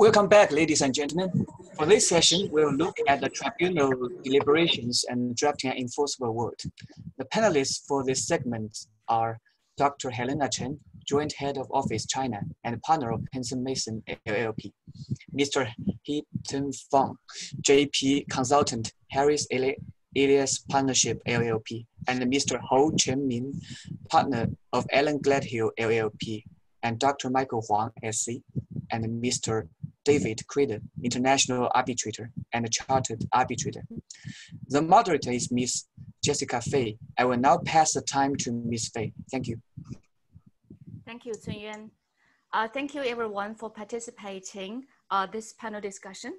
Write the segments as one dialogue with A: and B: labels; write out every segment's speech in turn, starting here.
A: Welcome back, ladies and gentlemen. For this session, we'll look at the Tribunal Deliberations and Drafting an Enforceable Award. The panelists for this segment are Dr. Helena Chen, Joint Head of Office China and partner of Pinsent Mason LLP, Mr. Feng, JP Consultant, Harris Elias Partnership LLP, and Mr. Chen Mien, partner of Allen Gledhill LLP, and Dr. Michael Hwang, SC, and Mr. David Kreider, International Arbitrator and Chartered Arbitrator. The moderator is Ms. Jessica Fei. I will now pass the time to Ms. Fei. Thank you.
B: Thank you, Chien. Thank you everyone for participating this panel discussion.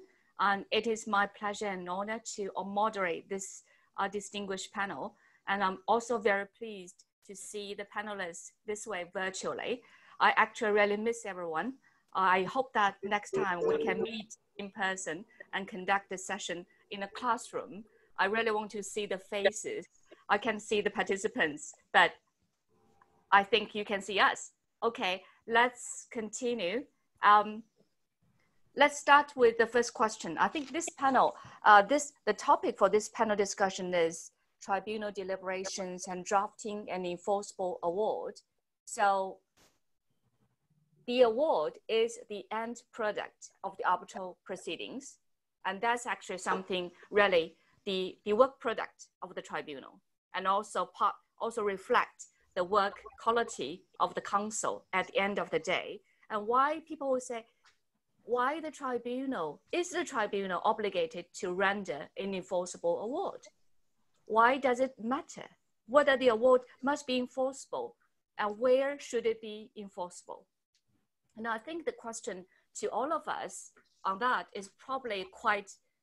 B: It is my pleasure and honor to moderate this distinguished panel. And I'm also very pleased to see the panelists this way virtually. I actually really miss everyone. I hope that next time we can meet in person and conduct the session in a classroom. I really want to see the faces. I can see the participants, but I think you can see us. Okay, let's continue. Let's start with the first question. I think this panel, the topic for this panel discussion is Tribunal Deliberations and Drafting an Enforceable Award. So the award is the end product of the arbitral proceedings. And that's actually something really the work product of the tribunal, and also reflect the work quality of the counsel at the end of the day. And why people will say, why the tribunal, is the tribunal obligated to render an enforceable award? Why does it matter whether the award must be enforceable and where should it be enforceable? And I think the question to all of us on that is probably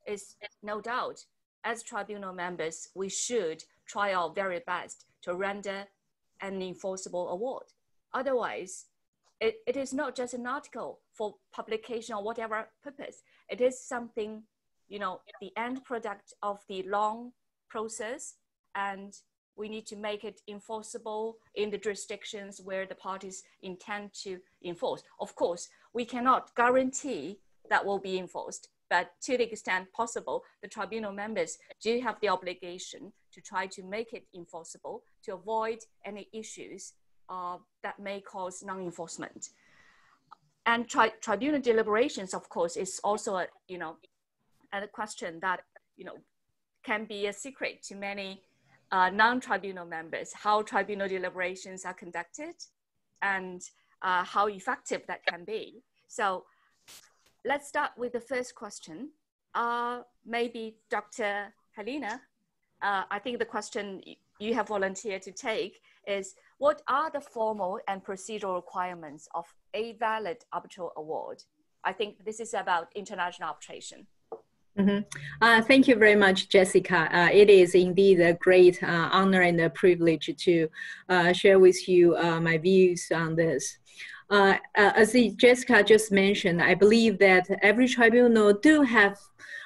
B: is no doubt, as tribunal members, we should try our very best to render an enforceable award. Otherwise, it is not just an article for publication or whatever purpose. It is something, the end product of the long process, and we need to make it enforceable in the jurisdictions where the parties intend to enforce. Of course, we cannot guarantee that will be enforced, but to the extent possible, the tribunal members do have the obligation to try to make it enforceable to avoid any issues that may cause non-enforcement. And tribunal deliberations, of course, is also a question that can be a secret to many non-tribunal members, how tribunal deliberations are conducted and how effective that can be. So let's start with the first question. Maybe Dr. Helena, I think the question you have volunteered to take is, what are the formal and procedural requirements of a valid arbitral award? I think this is about international arbitration.
C: Mm-hmm. Thank you very much, Jessica. It is indeed a great honor and a privilege to share with you my views on this. As Jessica just mentioned, I believe that every tribunal do have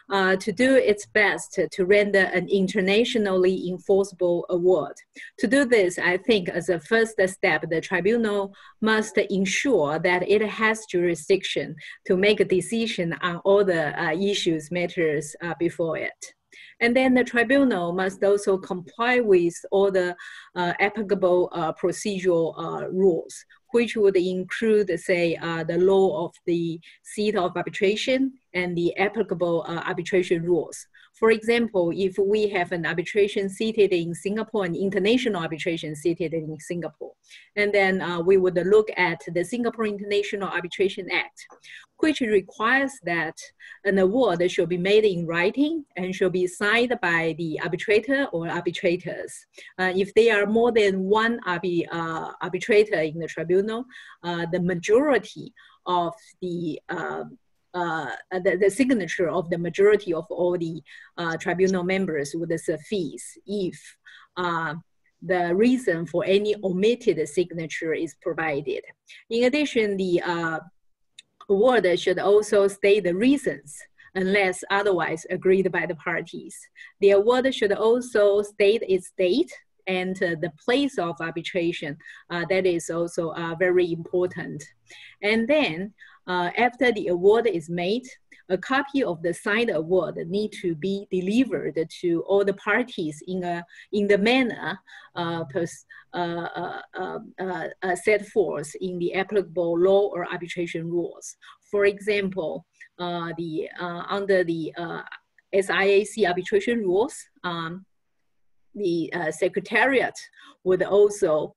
C: to do its best to render an internationally enforceable award. To do this, I think as a first step, the tribunal must ensure that it has jurisdiction to make a decision on all the matters before it. And then the tribunal must also comply with all the applicable procedural rules, which would include, say, the law of the seat of arbitration and the applicable arbitration rules. For example, if we have an arbitration seated in Singapore, an international arbitration seated in Singapore, and then we would look at the Singapore International Arbitration Act, which requires that an award should be made in writing and should be signed by the arbitrator or arbitrators. If there are more than one arbitrator in the tribunal, the majority of the signature of the majority of all the tribunal members would suffice if the reason for any omitted signature is provided. In addition, the award should also state the reasons unless otherwise agreed by the parties. The award should also state its date and the place of arbitration. That is also very important. And then after the award is made, a copy of the signed award need to be delivered to all the parties in the manner set forth in the applicable law or arbitration rules. For example, under the SIAC arbitration rules, the Secretariat would also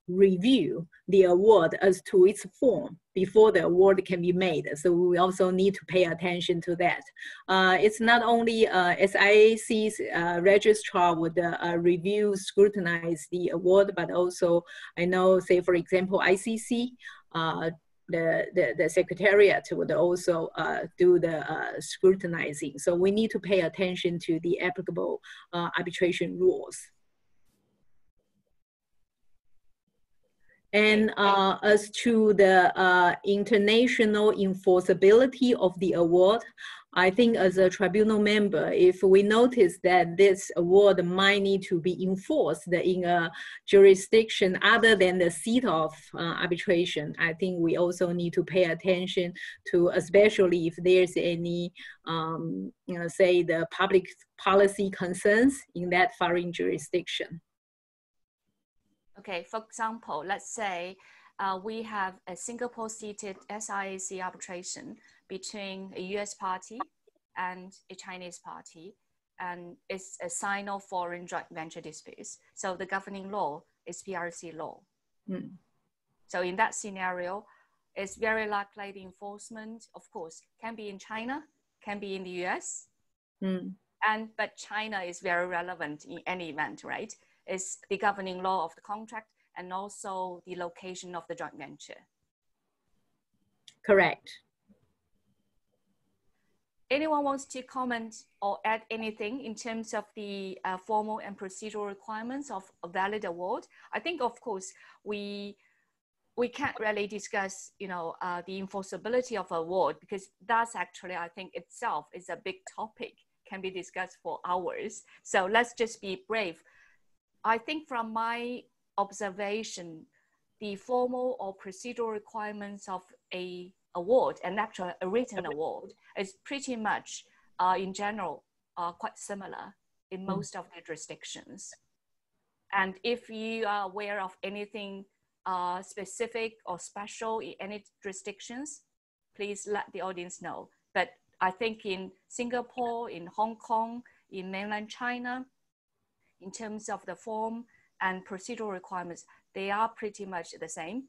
C: review the award as to its form before the award can be made. So we also need to pay attention to that. It's not only SIAC's registrar would review, scrutinize the award, but also I know, say for example, ICC, the Secretariat would also do the scrutinizing. So we need to pay attention to the applicable arbitration rules. And as to the international enforceability of the award, I think as a tribunal member, if we notice that this award might need to be enforced in a jurisdiction other than the seat of arbitration, I think we also need to pay attention to, especially if there's any, say the public policy concerns in that foreign jurisdiction.
B: Okay, for example, let's say we have a Singapore-seated SIAC arbitration between a US party and a Chinese party, and it's a Sino-foreign joint venture dispute. So the governing law is PRC law. So in that scenario, it's very likely the enforcement, of course, can be in China, can be in the US, but China is very relevant in any event, right? Is the governing law of the contract and also the location of the joint venture.
C: Correct.
B: Anyone wants to comment or add anything in terms of the formal and procedural requirements of a valid award? I think, of course, we can't really discuss, the enforceability of award, because that's actually, I think itself is a big topic, can be discussed for hours. So let's just be brave. I think from my observation, the formal or procedural requirements of a award, and actually a written award, is pretty much, in general, quite similar in most of the jurisdictions. And if you are aware of anything specific or special in any jurisdictions, please let the audience know. But I think in Singapore, in Hong Kong, in mainland China, in terms of the form and procedural requirements, they are pretty much the same.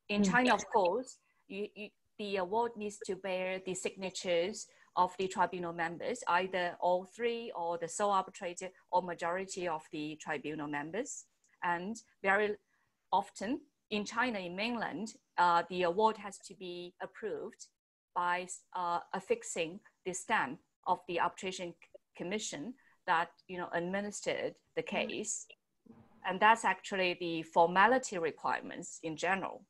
B: In China, of course, the award needs to bear the signatures of the tribunal members, either all three or the sole arbitrator or majority of the tribunal members. And very often in China, in mainland, the award has to be approved by affixing the stamp of the arbitration commission that administered the case. And that's actually the formality requirements in general.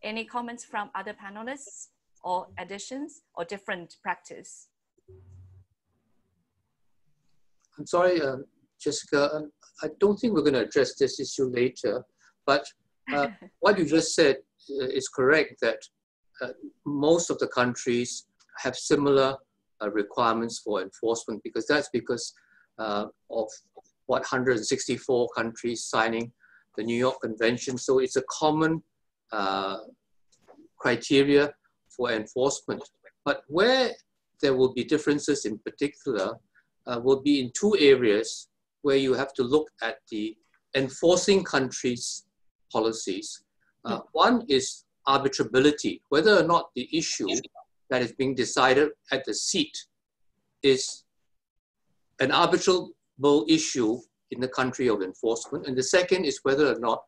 B: Any comments from other panelists or additions or different practice?
D: I'm sorry, Jessica, I don't think we're going to address this issue later, but what you just said is correct, that most of the countries have similar requirements for enforcement, because that's because of what 164 countries signing the New York Convention. So it's a common criteria for enforcement. But where there will be differences in particular will be in two areas where you have to look at the enforcing countries' policies. One is arbitrability, whether or not the issue that is being decided at the seat is an arbitrable issue in the country of enforcement. And the second is whether or not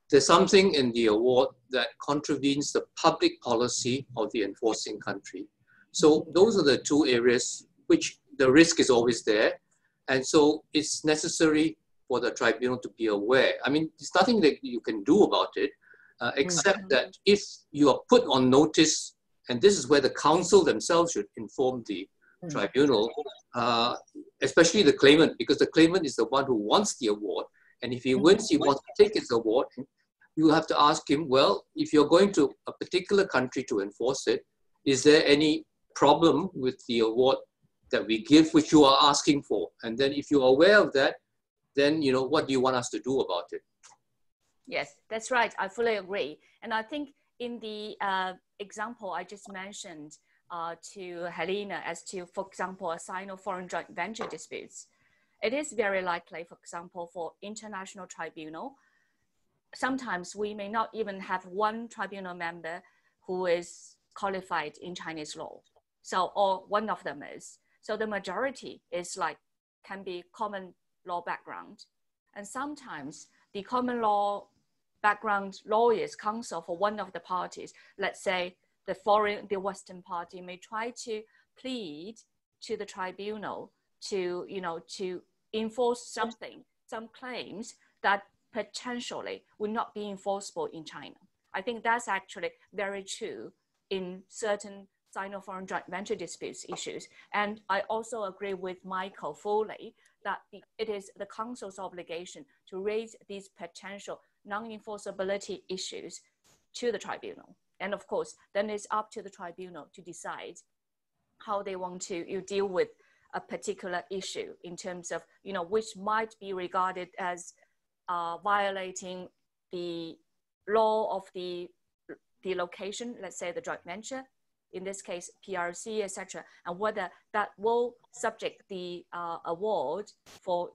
D: there's something in the award that contravenes the public policy of the enforcing country. So those are the two areas which the risk is always there. And so it's necessary for the tribunal to be aware. I mean, there's nothing that you can do about it, except that if you are put on notice, and this is where the counsel themselves should inform the tribunal, especially the claimant, because the claimant is the one who wants the award. And if he wins, he wants to take his award. You have to ask him, well, if you're going to a particular country to enforce it, is there any problem with the award that we give, which you are asking for? And then if you're aware of that, then, you know, what do you want us to do about it? Yes,
B: that's right. I fully agree. And I think in the example I just mentioned to Helena as to, for example, a Sino-foreign joint venture disputes, it is very likely, for example, for international tribunal, sometimes we may not even have one tribunal member who is qualified in Chinese law. So, or one of them is. So the majority is like, can be common law background. And sometimes the common law background lawyers counsel for one of the parties, let's say the Western party, may try to plead to the tribunal to, you know, to enforce something, some claims that potentially would not be enforceable in China. I think that's actually very true in certain Sino-foreign joint venture disputes issues. And I also agree with Michael fully that it is the Council's obligation to raise these potential non-enforceability issues to the tribunal. And of course, then it's up to the tribunal to decide how they want to deal with a particular issue in terms of, you know, which might be regarded as violating the law of the location, let's say the joint venture, in this case, PRC, etc., and whether that will subject the award for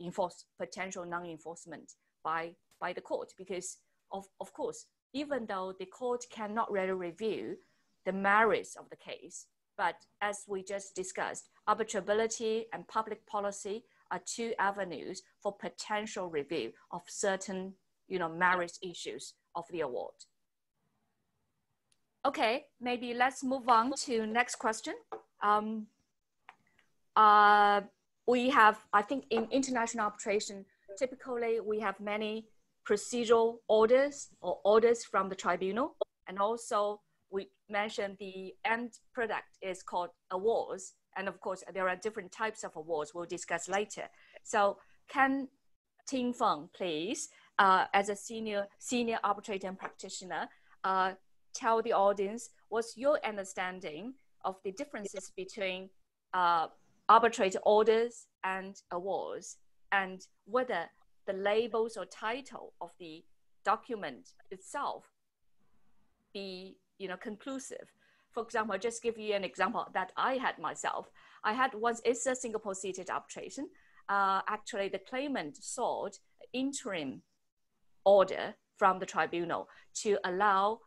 B: potential non-enforcement by the court. Because of course, even though the court cannot really review the merits of the case, but as we just discussed, arbitrability and public policy are two avenues for potential review of certain, you know, merits issues of the award. Okay, maybe let's move on to next question. We have, I think in international arbitration, typically we have many procedural orders or orders from the tribunal. And also we mentioned the end product is called awards. And of course, there are different types of awards we'll discuss later. So can Feng, please, as a senior arbitrator and practitioner, tell the audience what's your understanding of the differences between arbitrator orders and awards, and whether the labels or title of the document itself be, you know, conclusive. For example, I'll just give you an example that I had myself. I had once, it's a Singapore seated arbitration. Actually, the claimant sought interim order from the tribunal to allow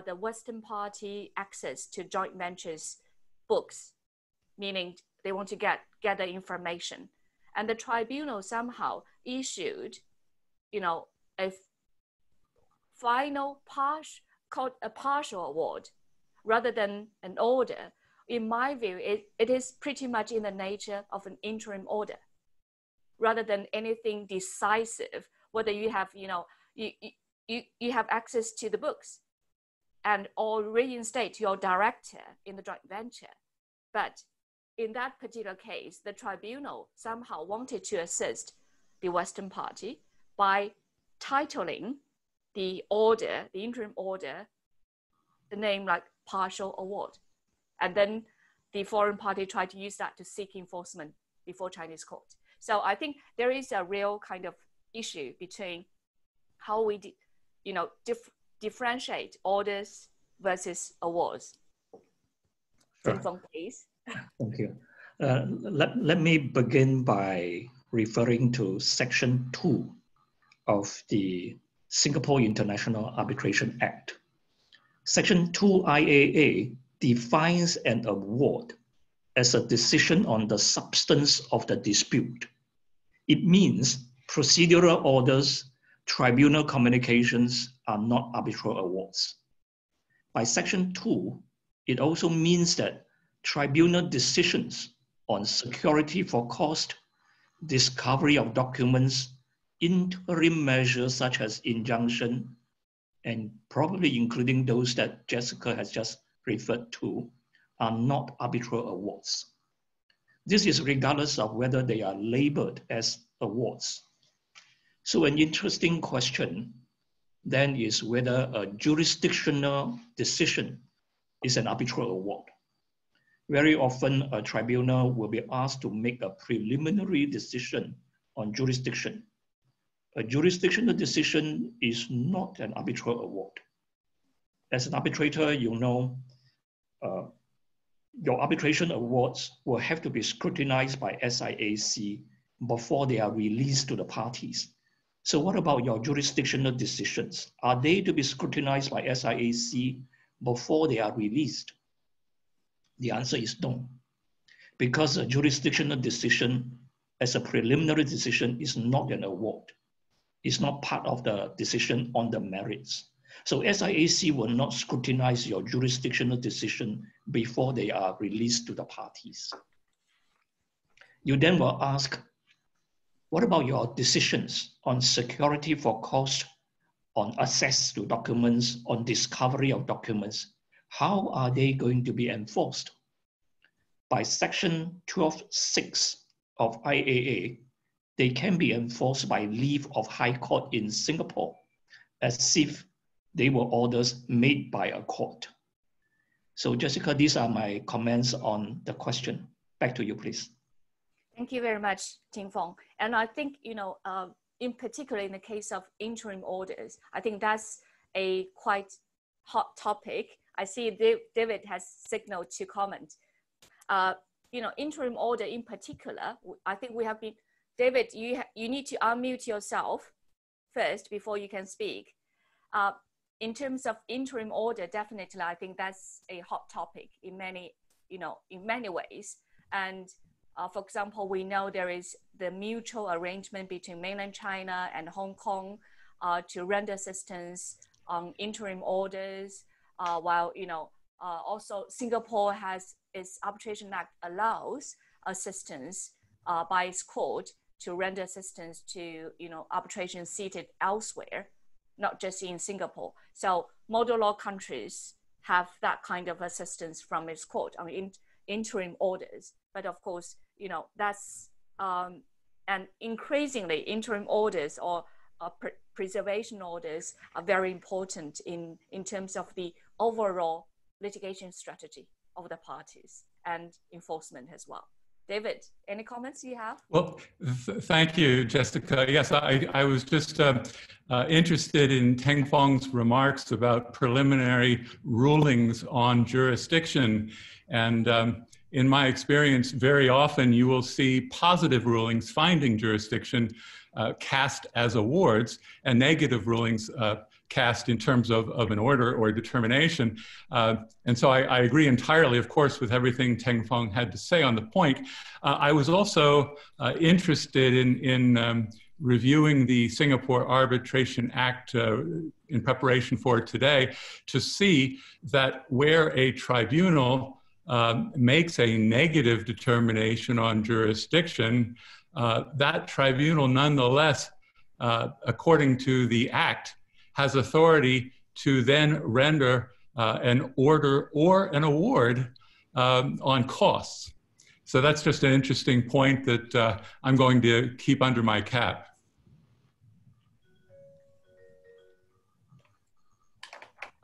B: the Western party access to joint ventures books, meaning they want to gather information. And the tribunal somehow issued, you know, a final called a partial award rather than an order. In my view, it is pretty much in the nature of an interim order rather than anything decisive, whether you have, you know, you have access to the books and or reinstate your director in the joint venture. But in that particular case, the tribunal somehow wanted to assist the Western party by titling the order, the interim order, the name like partial award. And then the foreign party tried to use that to seek enforcement before Chinese court. So I think there is a real kind of issue between how we, you know, differentiate orders versus awards.
E: Sure.
B: Feng, please.
E: Thank you. Let me begin by referring to Section 2 of the Singapore International Arbitration Act. Section 2 IAA defines an award as a decision on the substance of the dispute. It means procedural orders, tribunal communications are not arbitral awards. By Section 2, it also means that tribunal decisions on security for cost, discovery of documents, interim measures such as injunction, and probably including those that Jessica has just referred to, are not arbitral awards. This is regardless of whether they are labeled as awards. So an interesting question then is whether a jurisdictional decision is an arbitral award. Very often a tribunal will be asked to make a preliminary decision on jurisdiction. A jurisdictional decision is not an arbitral award. As an arbitrator, you know, your arbitration awards will have to be scrutinized by SIAC before they are released to the parties. So what about your jurisdictional decisions? Are they to be scrutinized by SIAC before they are released? The answer is no, because a jurisdictional decision as a preliminary decision is not an award. It's not part of the decision on the merits. So SIAC will not scrutinize your jurisdictional decision before they are released to the parties. You then will ask, what about your decisions on security for cost, on access to documents, on discovery of documents? How are they going to be enforced? By section 12(6) of IAA, they can be enforced by leave of High Court in Singapore, as if they were orders made by a court. So Jessica, these are my comments on the question. Back to you, please.
B: Thank you very much, Ting Feng. And I think, you know, in particular in the case of interim orders, I think that's a quite hot topic. I see David has signaled to comment. You know, interim order in particular, I think we have been, David, you need to unmute yourself first before you can speak. In terms of interim order, definitely, I think that's a hot topic in many, you know, in many ways. And for example, we know there is the mutual arrangement between mainland China and Hong Kong to render assistance on interim orders, while, you know, also Singapore has its Arbitration Act allows assistance by its court to render assistance to, you know, arbitration seated elsewhere, not just in Singapore. So model law countries have that kind of assistance from its court on interim orders. But of course, you know, that's, and increasingly interim orders or preservation orders are very important in terms of the overall litigation strategy of the parties and enforcement as well. David, any comments you have?
F: Well, thank you, Jessica. Yes, I was just interested in Ting Feng's remarks about preliminary rulings on jurisdiction. And in my experience, very often you will see positive rulings finding jurisdiction cast as awards and negative rulings cast in terms of an order or determination. And so I agree entirely, of course, with everything Ting Feng had to say on the point. I was also interested in reviewing the Singapore Arbitration Act in preparation for today to see that where a tribunal makes a negative determination on jurisdiction, that tribunal nonetheless, according to the Act, has authority to then render an order or an award on costs. So that's just an interesting point that I'm going to keep under my cap.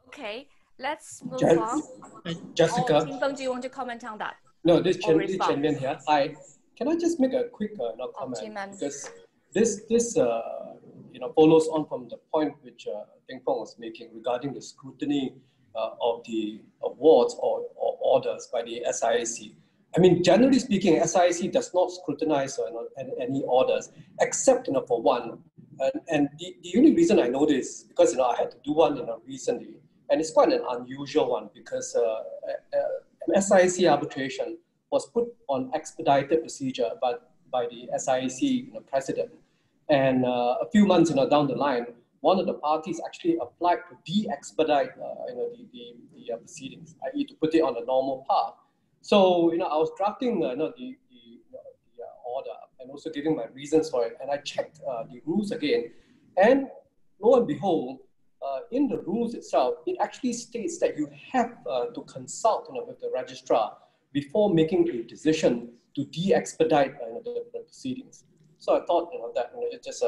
B: Okay, let's move on.
G: Jessica.
B: Ting Feng, do you want to comment on that?
G: No, this Chen Mien here. Hi. Can I just make a quick comment? Because this you know, follows on from the point which Ting Feng was making regarding the scrutiny of the awards or orders by the SIAC. I mean, generally speaking, SIAC does not scrutinize any orders, except, you know, for one. And the only reason I know this because, you know, I had to do one, you know, recently, and it's quite an unusual one because SIAC arbitration was put on expedited procedure by the SIAC, you know, president. And a few months, you know, down the line, one of the parties actually applied to de-expedite, you know, the proceedings, i.e., to put it on a normal path. So, you know, I was drafting, you know, the order and also giving my reasons for it, and I checked the rules again, and lo and behold, in the rules itself, it actually states that you have to consult, you know, with the registrar before making a decision to de-expedite the proceedings. So I thought that it's just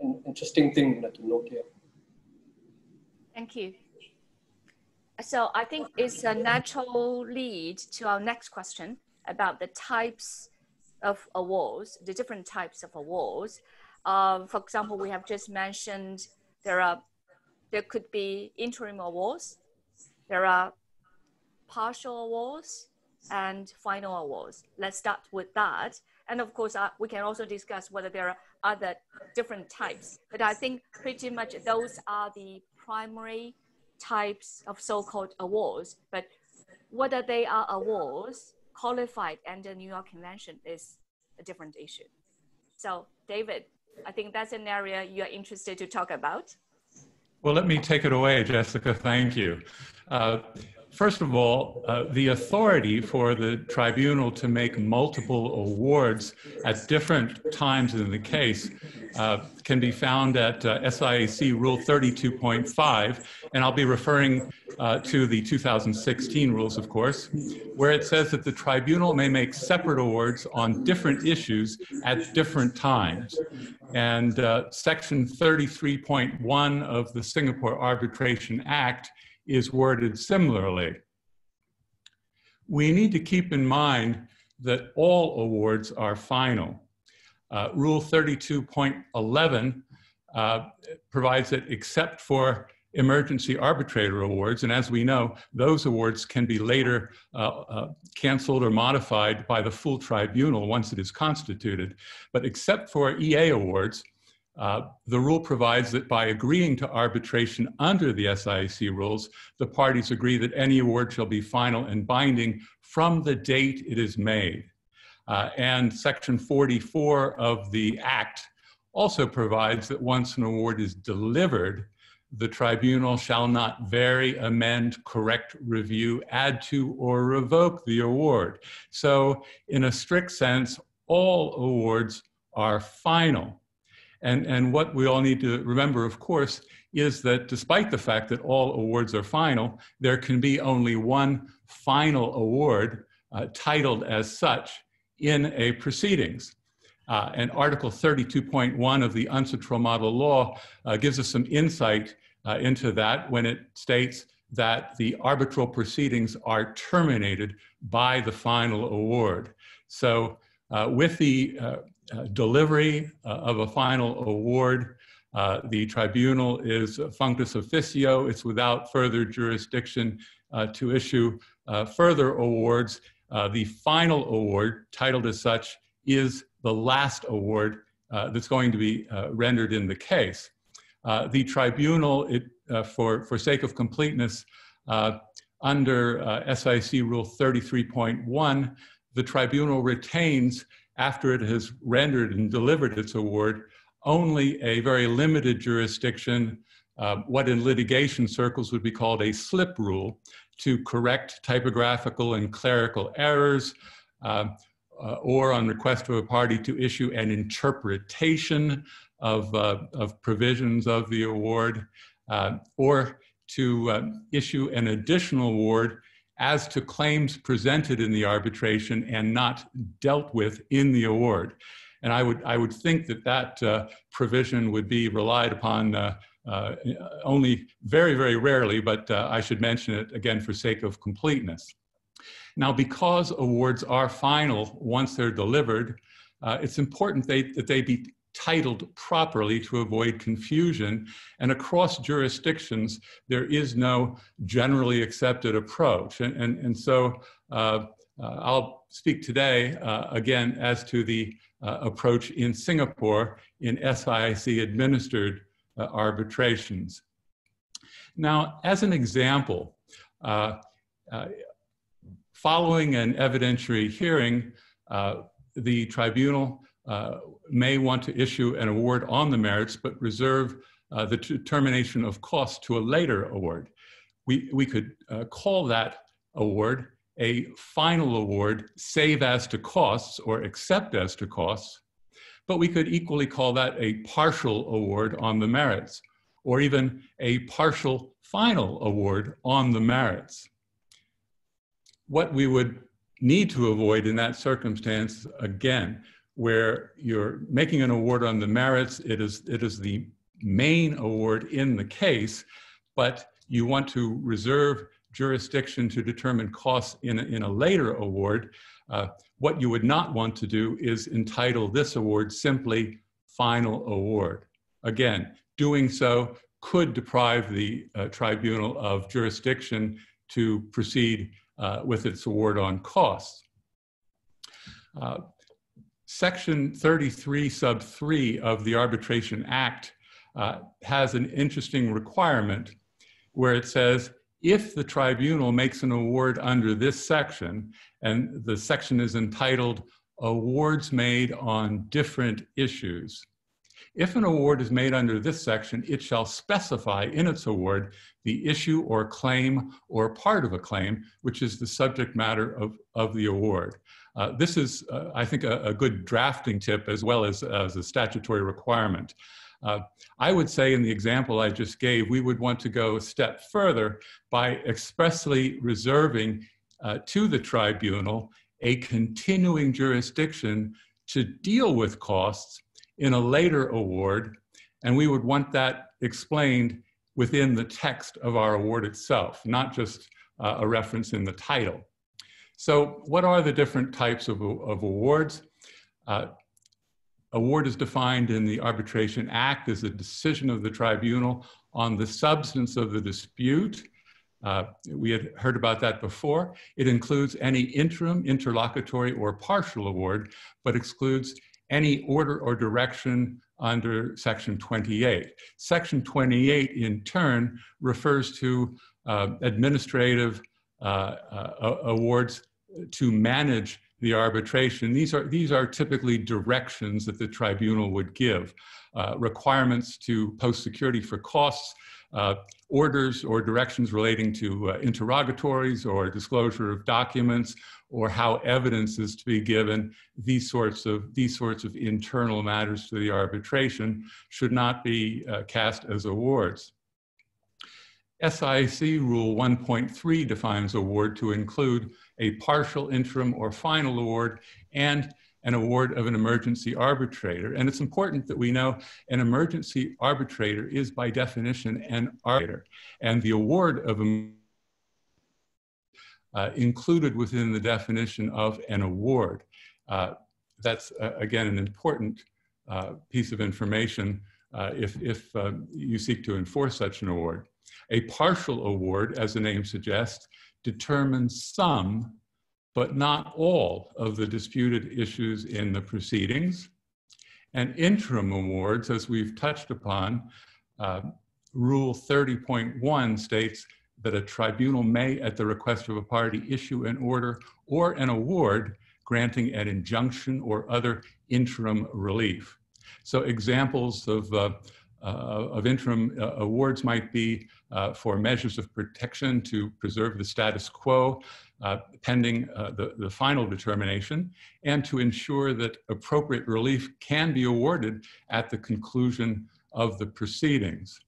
G: an interesting thing to note here.
B: Thank you. So I think it's a natural lead to our next question about the types of awards, the different types of awards. For example, we have just mentioned there could be interim awards, there are partial awards, and final awards. Let's start with that. And of course, we can also discuss whether there are other different types. But I think pretty much those are the primary types of so-called awards. But whether they are awards qualified under New York Convention is a different issue. So David, I think that's an area you're interested to talk about.
F: Well, let me take it away, Jessica. Thank you. First of all, the authority for the tribunal to make multiple awards at different times in the case can be found at SIAC Rule 32.5, and I'll be referring to the 2016 rules, of course, where it says that the tribunal may make separate awards on different issues at different times. And Section 33.1 of the Singapore Arbitration Act is worded similarly. We need to keep in mind that all awards are final. Rule 32.11 provides that except for emergency arbitrator awards, and as we know, those awards can be later canceled or modified by the full tribunal once it is constituted. But except for EA awards, the rule provides that by agreeing to arbitration under the SIAC rules, the parties agree that any award shall be final and binding from the date it is made. And Section 44 of the Act also provides that once an award is delivered, the tribunal shall not vary, amend, correct, review, add to, or revoke the award. So in a strict sense, all awards are final. And what we all need to remember, of course, is that despite the fact that all awards are final, there can be only one final award titled as such in a proceedings. And Article 32.1 of the UNCITRAL model law gives us some insight into that when it states that the arbitral proceedings are terminated by the final award. So with the delivery of a final award, the tribunal is functus officio. It's without further jurisdiction to issue further awards. The final award, titled as such, is the last award that's going to be rendered in the case. The tribunal, for sake of completeness, under SIC Rule 33.1, the tribunal retains, after it has rendered and delivered its award, only a very limited jurisdiction, what in litigation circles would be called a slip rule, to correct typographical and clerical errors, or on request of a party to issue an interpretation of provisions of the award, or to issue an additional award as to claims presented in the arbitration and not dealt with in the award. And I would think that that provision would be relied upon only very, very rarely, but I should mention it again for sake of completeness. Now, because awards are final once they're delivered, it's important that they be titled properly to avoid confusion. And across jurisdictions, there is no generally accepted approach. And so I'll speak today, again, as to the approach in Singapore in SIAC administered arbitrations. Now, as an example, following an evidentiary hearing, the tribunal may want to issue an award on the merits, but reserve the determination of cost to a later award. We could call that award a final award, save as to costs or except as to costs, but we could equally call that a partial award on the merits, or even a partial final award on the merits. What we would need to avoid in that circumstance, again, where you're making an award on the merits, it is the main award in the case, but you want to reserve jurisdiction to determine costs in a later award. What you would not want to do is entitle this award simply final award. Again, doing so could deprive the tribunal of jurisdiction to proceed with its award on costs. Section 33 sub 3 of the Arbitration Act has an interesting requirement where it says, if the tribunal makes an award under this section, and the section is entitled Awards Made on Different Issues, if an award is made under this section, it shall specify in its award the issue or claim or part of a claim, which is the subject matter of the award. This is, I think, a good drafting tip as well as a statutory requirement. I would say in the example I just gave, we would want to go a step further by expressly reserving to the tribunal a continuing jurisdiction to deal with costs in a later award, and we would want that explained within the text of our award itself, not just a reference in the title. So what are the different types of awards? Award is defined in the Arbitration Act as a decision of the tribunal on the substance of the dispute. We had heard about that before. It includes any interim, interlocutory, or partial award, but excludes any order or direction under Section 28. Section 28, in turn, refers to administrative awards to manage the arbitration. These are typically directions that the tribunal would give, requirements to post security for costs, orders or directions relating to interrogatories or disclosure of documents, or how evidence is to be given. These sorts of internal matters to the arbitration should not be cast as awards. SIAC Rule 1.3 defines award to include a partial, interim, or final award and an award of an emergency arbitrator. And it's important that we know an emergency arbitrator is by definition an arbitrator, and the award of included within the definition of an award. That's again an important piece of information if you seek to enforce such an award. A partial award, as the name suggests, determines some, but not all, of the disputed issues in the proceedings. And interim awards, as we've touched upon, Rule 30.1 states that a tribunal may, at the request of a party, issue an order or an award granting an injunction or other interim relief. So examples of interim awards might be for measures of protection to preserve the status quo pending the final determination, and to ensure that appropriate relief can be awarded at the conclusion of the proceedings.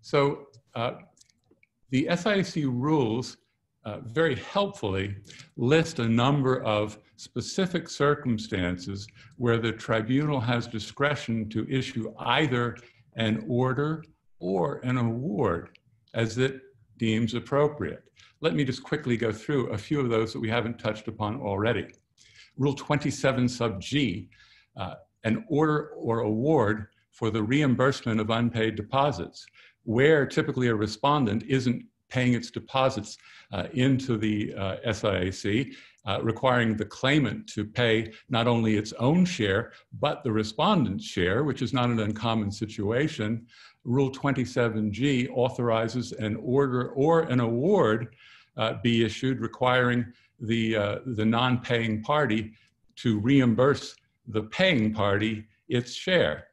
F: So the SIAC rules very helpfully list a number of specific circumstances where the tribunal has discretion to issue either an order or an award as it deems appropriate. Let me just quickly go through a few of those that we haven't touched upon already. Rule 27 sub G, an order or award for the reimbursement of unpaid deposits, where typically a respondent isn't paying its deposits into the SIAC, requiring the claimant to pay not only its own share, but the respondent's share, which is not an uncommon situation. Rule 27G authorizes an order or an award be issued requiring the non-paying party to reimburse the paying party its share.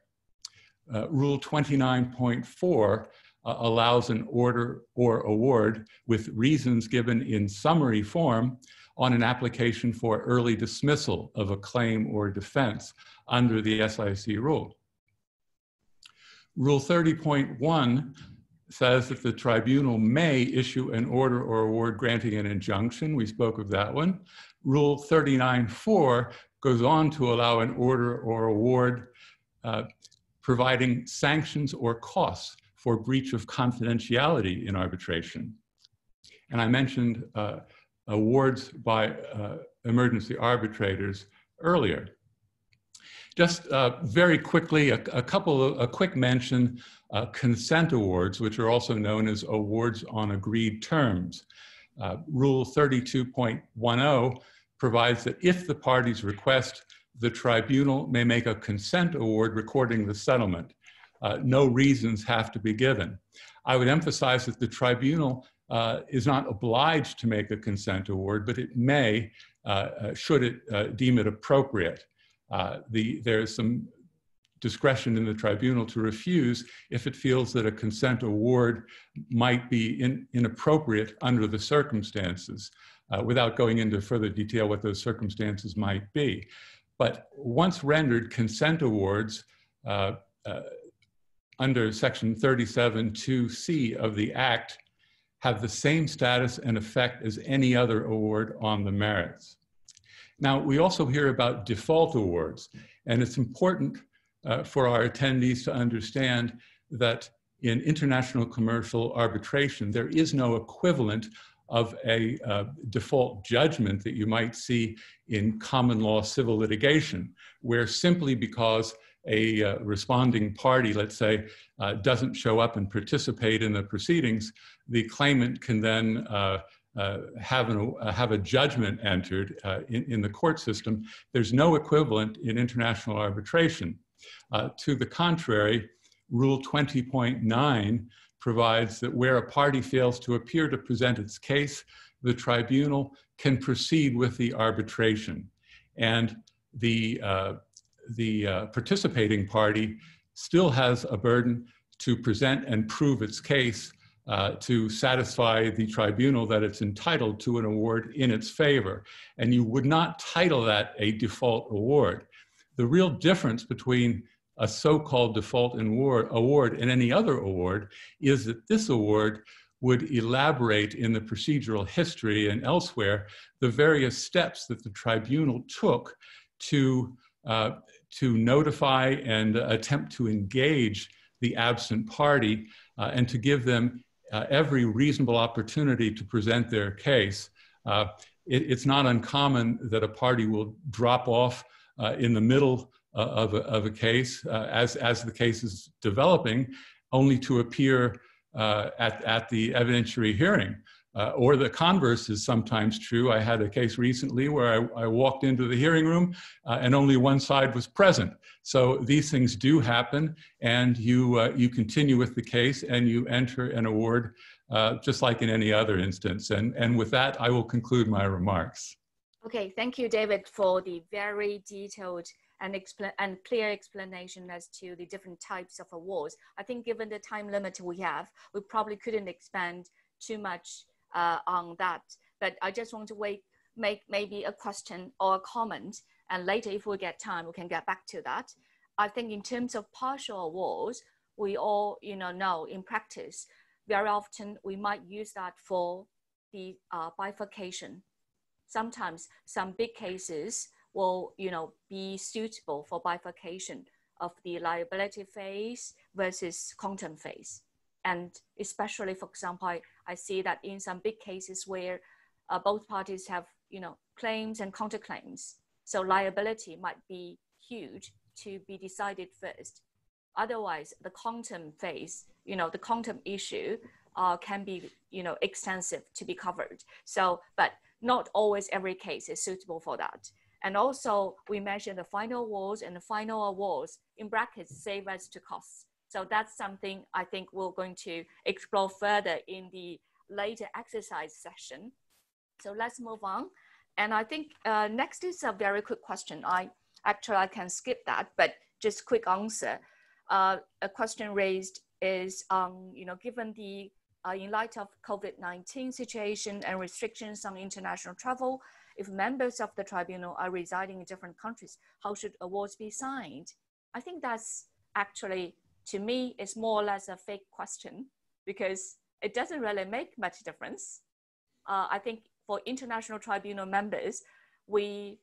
F: Rule 29.4 allows an order or award with reasons given in summary form on an application for early dismissal of a claim or defense under the SIAC rule. Rule 30.1 says that the tribunal may issue an order or award granting an injunction. We spoke of that one. Rule 39.4 goes on to allow an order or award providing sanctions or costs for breach of confidentiality in arbitration. And I mentioned awards by emergency arbitrators earlier. Just very quickly, a quick mention, consent awards, which are also known as awards on agreed terms. Rule 32.10 provides that if the parties request, the tribunal may make a consent award recording the settlement. No reasons have to be given. I would emphasize that the tribunal is not obliged to make a consent award, but it may, should it deem it appropriate. There is some discretion in the tribunal to refuse if it feels that a consent award might be inappropriate under the circumstances, without going into further detail what those circumstances might be. But once rendered, consent awards under Section 37(2)(c) of the Act have the same status and effect as any other award on the merits. Now, we also hear about default awards, and it's important for our attendees to understand that in international commercial arbitration, there is no equivalent of a default judgment that you might see in common law civil litigation, where simply because a responding party, let's say, doesn't show up and participate in the proceedings, the claimant can then have a judgment entered in the court system. There's no equivalent in international arbitration. To the contrary, Rule 20.9 provides that where a party fails to appear to present its case, the tribunal can proceed with the arbitration. And the participating party still has a burden to present and prove its case to satisfy the tribunal that it's entitled to an award in its favor. And you would not title that a default award. The real difference between a so-called default award and any other award is that this award would elaborate in the procedural history and elsewhere the various steps that the tribunal took to notify and attempt to engage the absent party and to give them every reasonable opportunity to present their case. It's not uncommon that a party will drop off in the middle of a case as the case is developing, only to appear at the evidentiary hearing. Or the converse is sometimes true. I had a case recently where I walked into the hearing room and only one side was present. So these things do happen, and you continue with the case and you enter an award just like in any other instance. And with that, I will conclude my remarks.
B: Okay, thank you, David, for the very detailed and clear explanation as to the different types of awards. I think given the time limit we have, we probably couldn't expand too much on that. But I just want to make maybe a question or a comment, and later if we get time, we can get back to that. I think in terms of partial awards, we all know in practice, very often we might use that for the bifurcation. Sometimes some big cases will be suitable for bifurcation of the liability phase versus content phase. And especially, for example, I see that in some big cases where both parties have claims and counterclaims, so liability might be huge to be decided first. Otherwise, the content phase, the content issue can be extensive to be covered. So, but not always every case is suitable for that. And also, we mentioned the final awards, and the final awards in brackets save as to costs. So that's something I think we're going to explore further in the later exercise session. So let's move on. And I think next is a very quick question. I can skip that, but just quick answer. A question raised is, given the in light of COVID-19 situation and restrictions on international travel, if members of the tribunal are residing in different countries, how should awards be signed? I think that's actually, to me, is more or less a fake question. because it doesn't really make much difference. I think for international tribunal members, we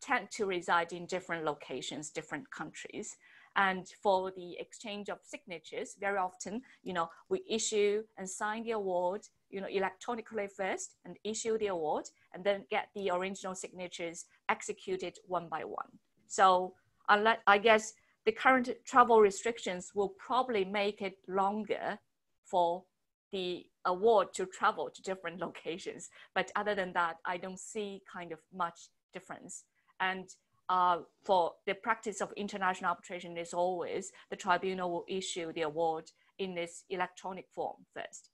B: tend to reside in different locations, different countries. And for the exchange of signatures, very often, we issue and sign the award, electronically first and issue the award, and then get the original signatures executed one by one. So I guess the current travel restrictions will probably make it longer for the award to travel to different locations. But other than that, I don't see kind of much difference. And for the practice of international arbitration is always the tribunal will issue the award in this electronic form first.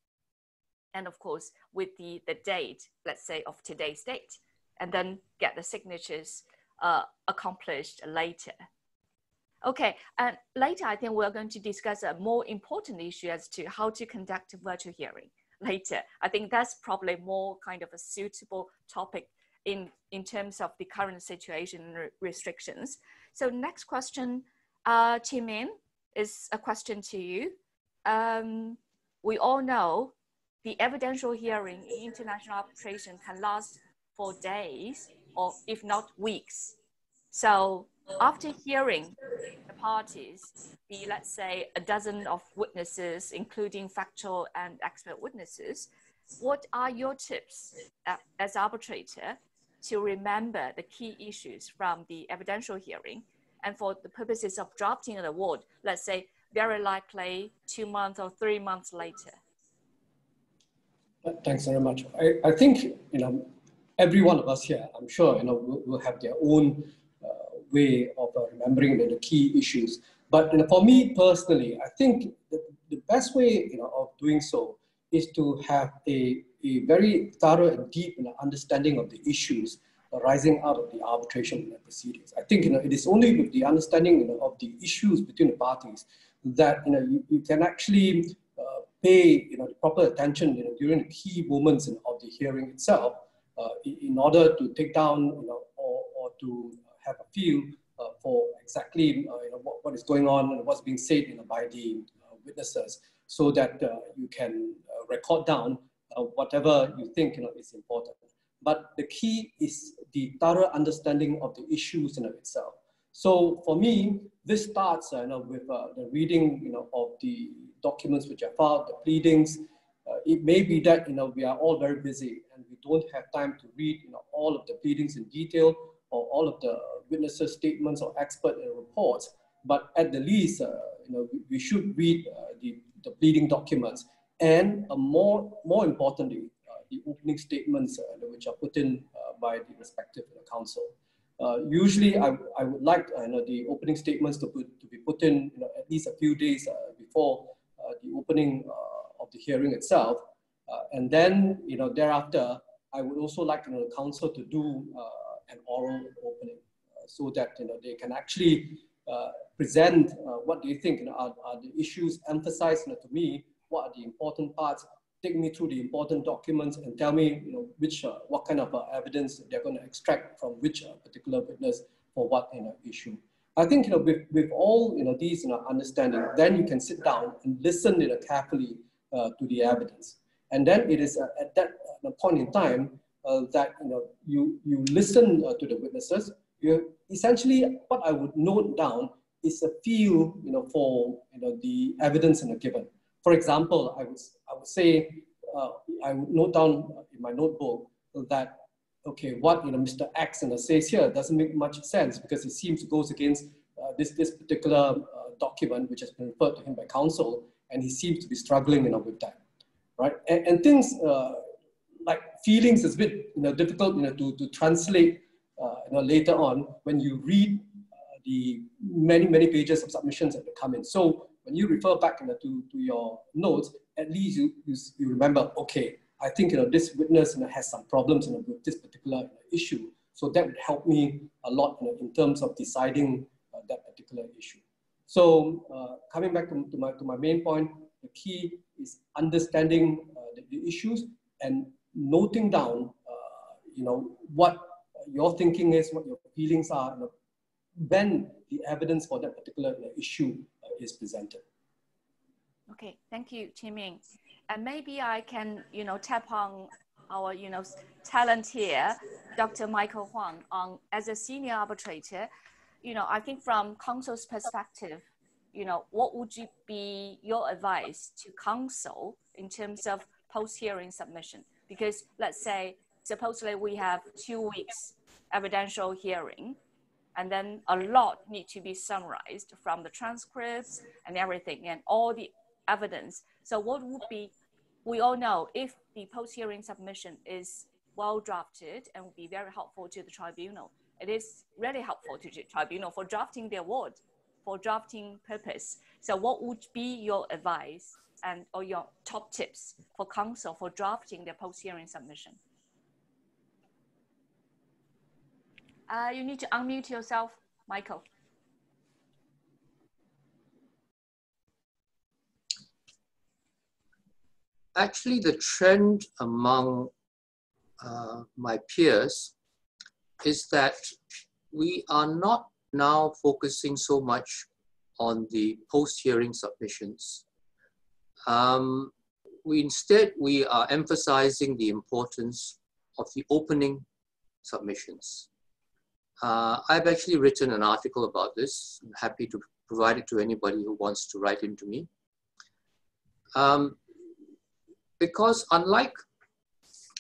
B: And of course, with the date, let's say of today's date, and then get the signatures accomplished later. Okay, and later I think we're going to discuss a more important issue as to how to conduct a virtual hearing later. I think that's probably more kind of a suitable topic in terms of the current situation and restrictions. So next question, Mien, is a question to you. We all know the evidential hearing in international arbitration can last for days or if not weeks. So after hearing the parties, let's say a dozen of witnesses, including factual and expert witnesses, what are your tips as arbitrator to remember the key issues from the evidential hearing? And for the purposes of drafting an award, let's say very likely 2 months or 3 months later.
G: Thanks very much. I think, every one of us here, I'm sure, will have their own way of remembering the key issues. But for me personally, I think the best way of doing so is to have a very thorough and deep understanding of the issues arising out of the arbitration proceedings. I think it is only with the understanding of the issues between the parties that you can actually pay the proper attention during the key moments of the hearing itself in order to take down or to have a feel for exactly what is going on and what's being said by the witnesses, so that you can record down whatever you think is important. But the key is the thorough understanding of the issues itself. So for me, this starts with the reading of the documents which are filed, the pleadings. It may be that we are all very busy and we don't have time to read all of the pleadings in detail or all of the witnesses' statements or expert reports. But at the least, we should read the pleading documents, and more importantly, the opening statements which are put in by the respective counsel. Usually, I would like the opening statements to be put in at least a few days before the opening of the hearing itself, and then thereafter, I would also like the counsel to do an oral opening so that they can actually present what they think are the issues, emphasize to me what are the important parts, take me through the important documents, and tell me what kind of evidence they're going to extract from which particular witness for what issue. I think with all these understanding, then you can sit down and listen carefully to the evidence, and then it is at that point in time that you listen to the witnesses. You essentially, what I would note down is a feel for the evidence given. For example, I would say I would note down in my notebook that okay, what Mr. X says here doesn't make much sense because it seems it goes against this particular document which has been referred to him by counsel, and he seems to be struggling with that, right? And things like feelings is a bit difficult to translate later on when you read the many pages of submissions that come in. So when you refer back to your notes, at least you remember, okay, I think this witness has some problems with this particular issue. So that would help me a lot in terms of deciding that particular issue. So coming back to my main point, the key is understanding the issues and noting down, what your thinking is, what your feelings are, when the evidence for that particular issue is presented.
B: Okay, thank you, Mien. And maybe I can, tap on our, talent here, Dr. Michael Hwang, as a senior arbitrator. I think from counsel's perspective, what would be your advice to counsel in terms of post-hearing submission? Because let's say, supposedly we have 2 weeks evidential hearing, and then a lot need to be summarized from the transcripts and everything and all the evidence. So what would be, we all know if the post-hearing submission is well drafted and will be very helpful to the tribunal, it is really helpful to the tribunal for drafting the award, for drafting purpose. So what would be your advice or your top tips for counsel for drafting the post-hearing submission? You need to unmute yourself, Michael.
D: Actually, the trend among my peers is that we are not now focusing so much on the post-hearing submissions. Instead, we are emphasizing the importance of the opening submissions. I've actually written an article about this. I'm happy to provide it to anybody who wants to write into me. Because unlike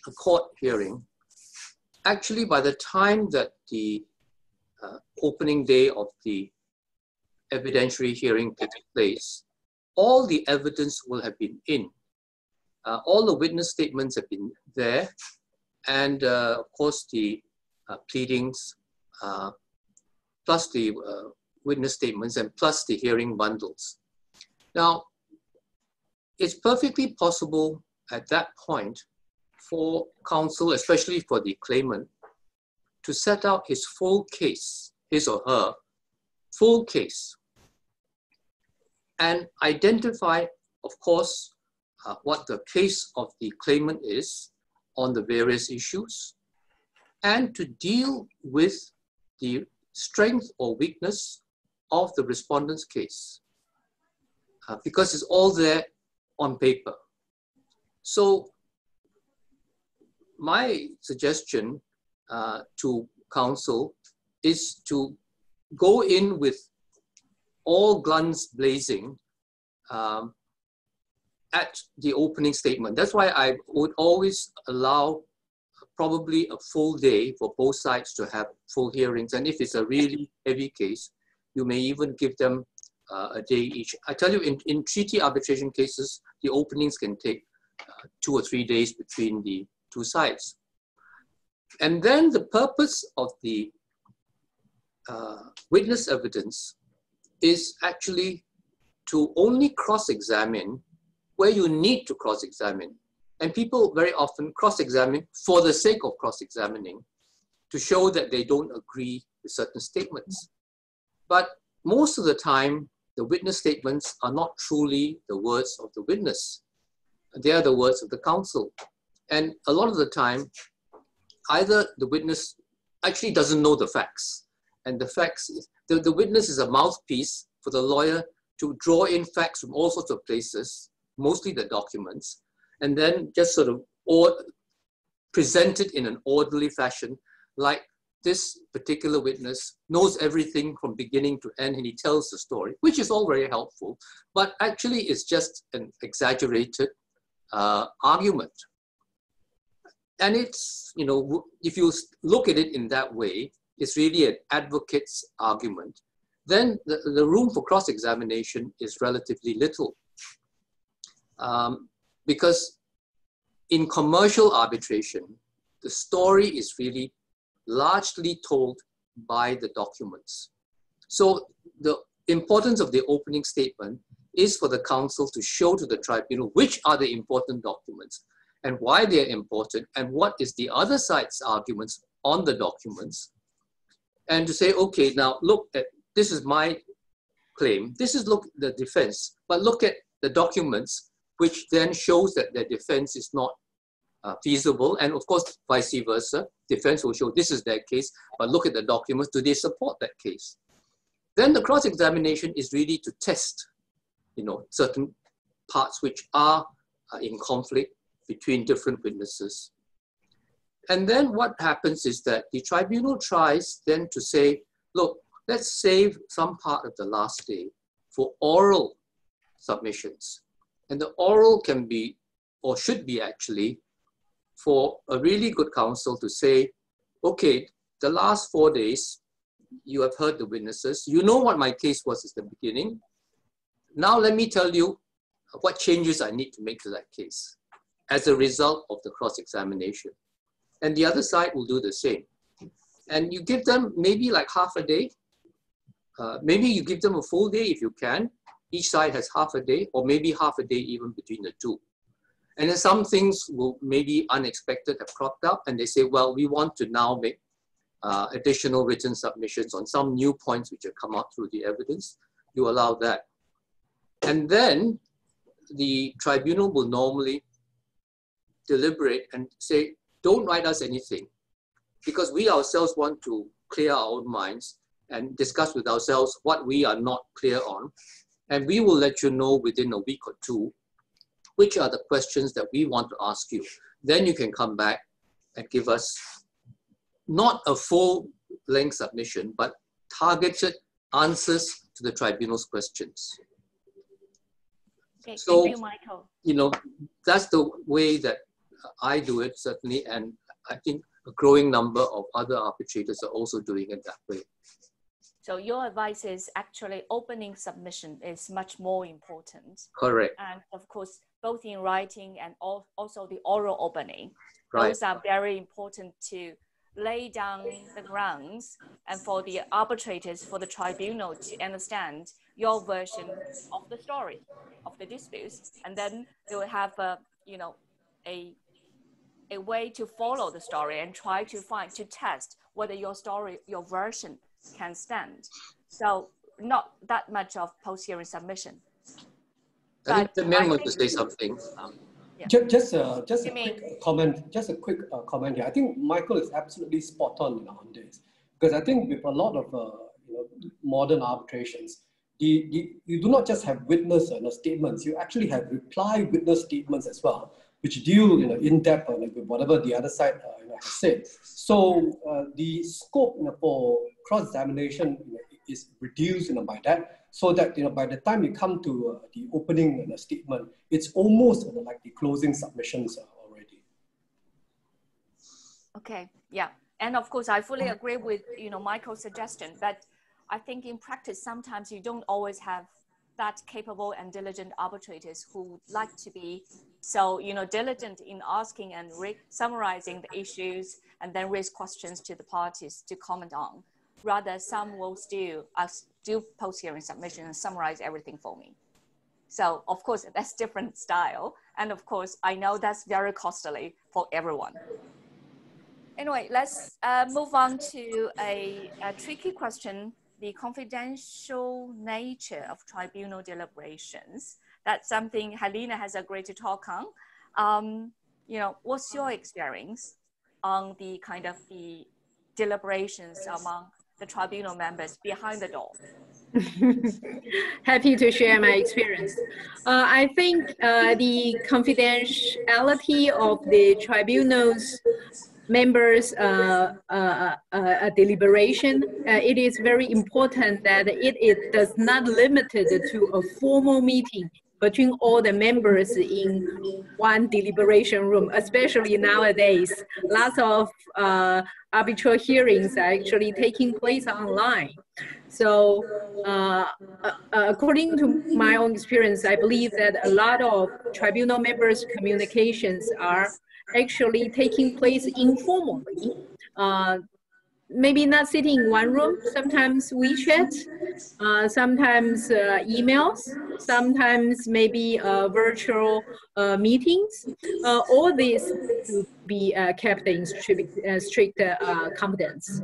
D: a court hearing, actually by the time that the opening day of the evidentiary hearing takes place, all the evidence will have been in. All the witness statements have been there, and of course the pleadings, plus the witness statements, and plus the hearing bundles. Now, it's perfectly possible at that point for counsel, especially for the claimant, to set out his full case, his or her full case, and identify, of course, what the case of the claimant is on the various issues, and to deal with the strength or weakness of the respondent's case, because it's all there on paper. So my suggestion to counsel is to go in with all guns blazing at the opening statement. That's why I would always allow probably a full day for both sides to have full hearings. And if it's a really heavy case, you may even give them a day each. I tell you, in treaty arbitration cases, the openings can take 2 or 3 days between the two sides. And then the purpose of the witness evidence is actually to only cross-examine where you need to cross-examine. And people very often cross-examine for the sake of cross-examining to show that they don't agree with certain statements. But most of the time, the witness statements are not truly the words of the witness. They are the words of the counsel. And a lot of the time, either the witness actually doesn't know the facts. And the facts, the witness is a mouthpiece for the lawyer to draw in facts from all sorts of places, mostly the documents, and then just sort of present it in an orderly fashion, like this particular witness knows everything from beginning to end, and he tells the story, which is all very helpful, but actually it's just an exaggerated argument. And it's, you know, if you look at it in that way, it's really an advocate's argument. Then the room for cross-examination is relatively little. Because in commercial arbitration, the story is really largely told by the documents. So the importance of the opening statement is for the counsel to show to the tribunal which are the important documents and why they're important and what is the other side's arguments on the documents. And to say, okay, now look at, this is my claim, this is the defense, but look at the documents, which then shows that the defense is not feasible. And of course, vice versa, defense will show this is their case, but look at the documents, do they support that case? Then the cross-examination is really to test, you know, certain parts which are in conflict between different witnesses. And then what happens is that the tribunal tries then to say, look, let's save some part of the last day for oral submissions. And the oral can be, or should be actually, for a really good counsel to say, okay, the last 4 days, you have heard the witnesses. You know what my case was at the beginning. Now let me tell you what changes I need to make to that case as a result of the cross-examination. And the other side will do the same. And you give them maybe like half a day. Maybe you give them a full day if you can. Each side has half a day, or maybe half a day even between the two. And then some things will maybe unexpected have cropped up, and they say, well, we want to now make additional written submissions on some new points which have come out through the evidence. You allow that. And then the tribunal will normally deliberate and say, don't write us anything, because we ourselves want to clear our own minds and discuss with ourselves what we are not clear on. And we will let you know within a week or two which are the questions that we want to ask you. Then you can come back and give us not a full-length submission, but targeted answers to the tribunal's questions.
B: Okay,
D: so,
B: thank you, Michael.
D: You know, that's the way that I do it, certainly, and I think a growing number of other arbitrators are also doing it that way.
B: So your advice is actually opening submission is much more important.
D: Correct.
B: And of course, both in writing and also the oral opening.
D: Right.
B: Those are very important to lay down the grounds and for the arbitrators, for the tribunal to understand your version of the story, of the disputes. And then they will have a way to follow the story and try to test whether your story, your version can stand. So not that much of post-hearing submission.
D: I think the man wants to say something.
B: Yeah.
G: Just a quick comment. Just a quick comment here. I think Michael is absolutely spot on on this, because I think with a lot of modern arbitrations, you do not just have witness statements. You actually have reply witness statements as well, which deal in depth with whatever the other side has said. So the scope for cross-examination is reduced by that. So that by the time you come to the opening statement, it's almost like the closing submissions already.
B: Okay, yeah, and of course I fully agree with Michael's suggestion, but I think in practice sometimes you don't always have that capable and diligent arbitrators who would like to be so diligent in asking and summarizing the issues and then raise questions to the parties to comment on. Rather, some will still do post-hearing submission and summarize everything for me. So of course, that's different style. And of course, I know that's very costly for everyone. Anyway, let's move on to a tricky question, the confidential nature of tribunal deliberations. That's something Helena has agreed to talk on. What's your experience on the kind of the deliberations among the tribunal members behind the door?
C: Happy to share my experience. I think the confidentiality of the tribunal's members' deliberation, it is very important that it does not limit it to a formal meeting between all the members in one deliberation room, especially nowadays. Lots of arbitral hearings are actually taking place online. So according to my own experience, I believe that a lot of tribunal members' communications are actually taking place informally. Maybe not sitting in one room, sometimes WeChat, sometimes emails, sometimes maybe virtual meetings. All this to be kept in strict confidence.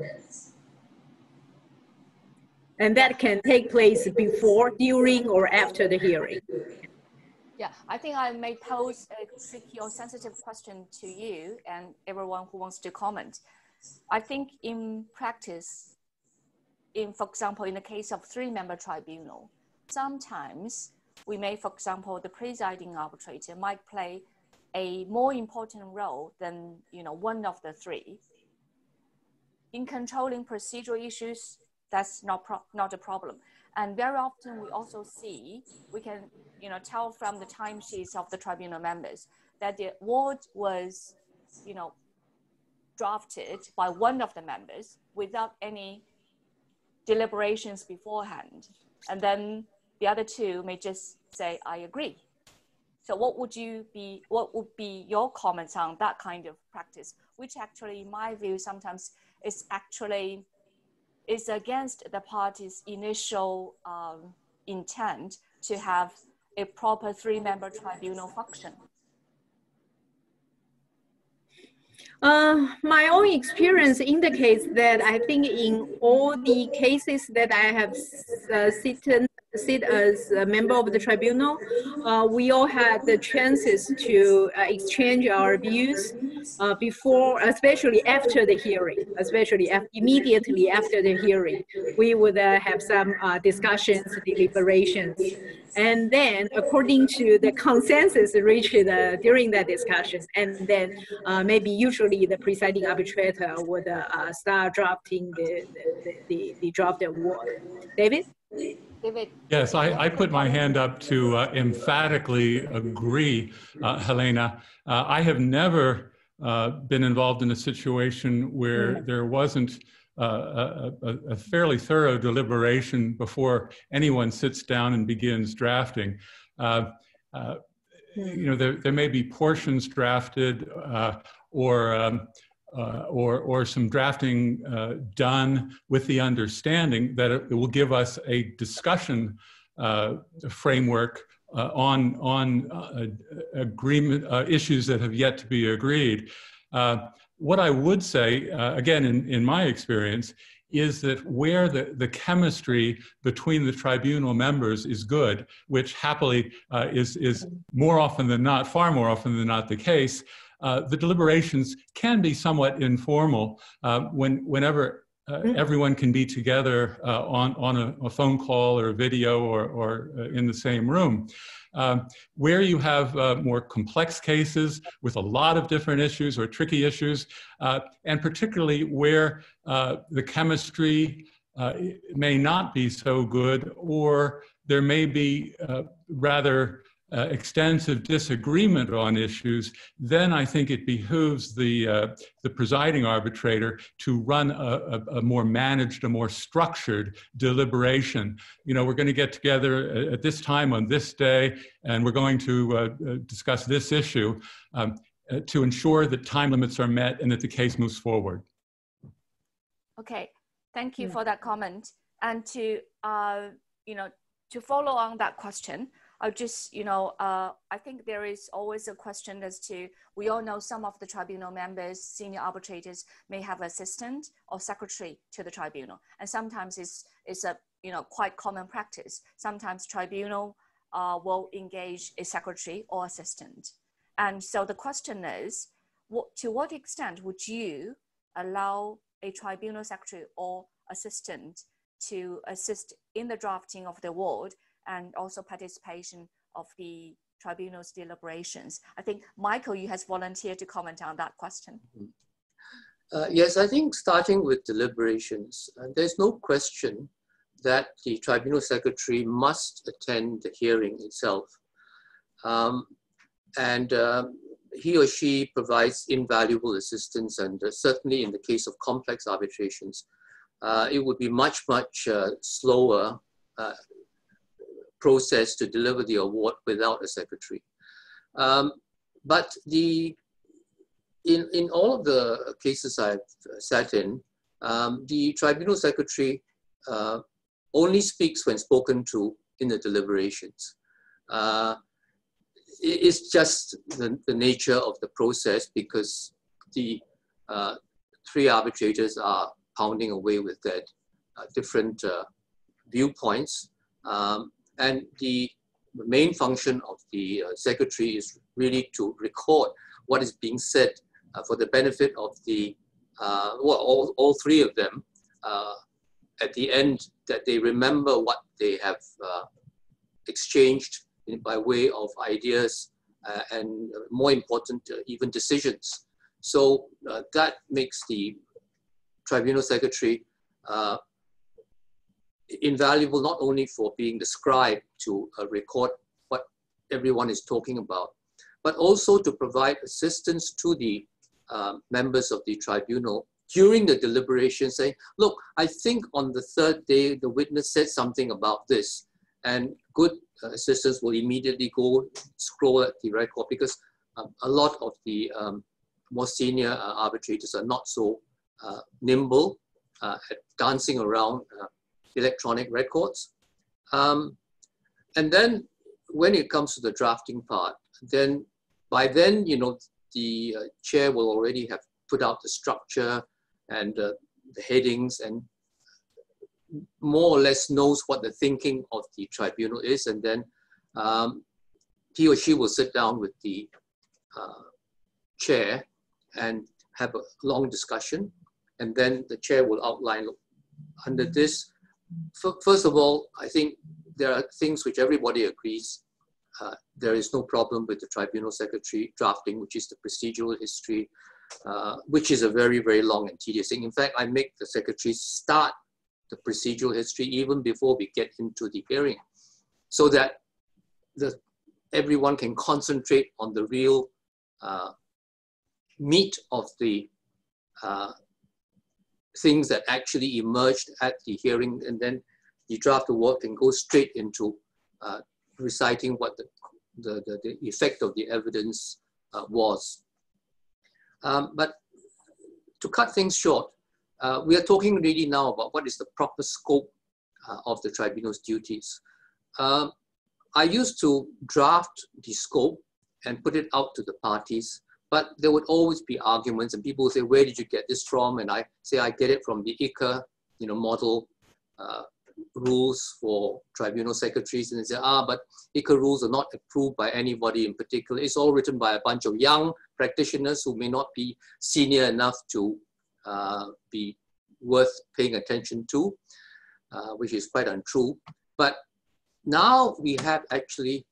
C: And that can take place before, during, or after the hearing.
B: Yeah, I think I may pose a tricky or sensitive question to you and everyone who wants to comment. I think in practice, for example, in the case of 3-member tribunal, sometimes we may, for example, the presiding arbitrator might play a more important role than one of the three. In controlling procedural issues, that's not a problem. And very often we also see, we can tell from the timesheets of the tribunal members that the award was drafted by one of the members without any deliberations beforehand. And then the other two may just say, I agree. So what would be your comments on that kind of practice, which actually, in my view, sometimes is against the party's initial intent to have a proper three-member tribunal function?
C: My own experience indicates that I think in all the cases that I have sit as a member of the tribunal, we all had the chances to exchange our views before, especially after the hearing, immediately after the hearing. We would have some discussions, deliberations, and then according to the consensus reached during that discussion, and then maybe usually the presiding arbitrator would start drafting the draft award. David?
F: Yes, I put my hand up to emphatically agree, Helena. I have never been involved in a situation where there wasn't a fairly thorough deliberation before anyone sits down and begins drafting. There may be portions drafted or some drafting done with the understanding that it will give us a discussion framework on agreement issues that have yet to be agreed. What I would say, again, in my experience, is that where the chemistry between the tribunal members is good, which happily is more often than not, far more often than not the case, the deliberations can be somewhat informal whenever everyone can be together on a phone call or a video or in the same room. Where you have more complex cases with a lot of different issues or tricky issues, and particularly where the chemistry may not be so good, or there may be rather extensive disagreement on issues, then I think it behooves the presiding arbitrator to run a more managed, a more structured deliberation. We're going to get together at this time on this day, and we're going to discuss this issue to ensure that time limits are met and that the case moves forward.
B: Okay, thank you for that comment. And to follow on that question, I just, I think there is always a question as to, we all know some of the tribunal members, senior arbitrators may have assistant or secretary to the tribunal. And sometimes it's a, quite common practice. Sometimes tribunal will engage a secretary or assistant. And so the question is, to what extent would you allow a tribunal secretary or assistant to assist in the drafting of the award and also participation of the tribunal's deliberations? I think, Michael, you has volunteered to comment on that question.
D: Yes, I think starting with deliberations, there's no question that the tribunal secretary must attend the hearing itself. He or she provides invaluable assistance, and certainly in the case of complex arbitrations, it would be much slower process to deliver the award without a secretary. But in all of the cases I've sat in, the tribunal secretary only speaks when spoken to in the deliberations. It's just the nature of the process, because the three arbitrators are pounding away with their different viewpoints. And the main function of the secretary is really to record what is being said for the benefit of the, all three of them, at the end, that they remember what they have exchanged by way of ideas and more important, even decisions. So that makes the tribunal secretary invaluable, not only for being the scribe to record what everyone is talking about, but also to provide assistance to the members of the tribunal during the deliberation, saying, look, I think on the third day, the witness said something about this. And good assistants will immediately go scroll at the record, because a lot of the more senior arbitrators are not so nimble at dancing around electronic records. And then when it comes to the drafting part, then by then, you know, the chair will already have put out the structure and the headings, and more or less knows what the thinking of the tribunal is. And then he or she will sit down with the chair and have a long discussion. And then the chair will outline, look, under this, first of all, I think there are things which everybody agrees. There is no problem with the tribunal secretary drafting, which is the procedural history, which is a very, very long and tedious thing. In fact, I make the secretary start the procedural history even before we get into the hearing, so that everyone can concentrate on the real meat of the things that actually emerged at the hearing, and then the draft award can go straight into reciting what the effect of the evidence was. But to cut things short, we are talking really now about what is the proper scope of the tribunal's duties. I used to draft the scope and put it out to the parties, but there would always be arguments, and people would say, where did you get this from? And I say, I get it from the ICA, you know, model rules for tribunal secretaries. And they say, but ICA rules are not approved by anybody in particular. It's all written by a bunch of young practitioners who may not be senior enough to be worth paying attention to, which is quite untrue. But now we have actually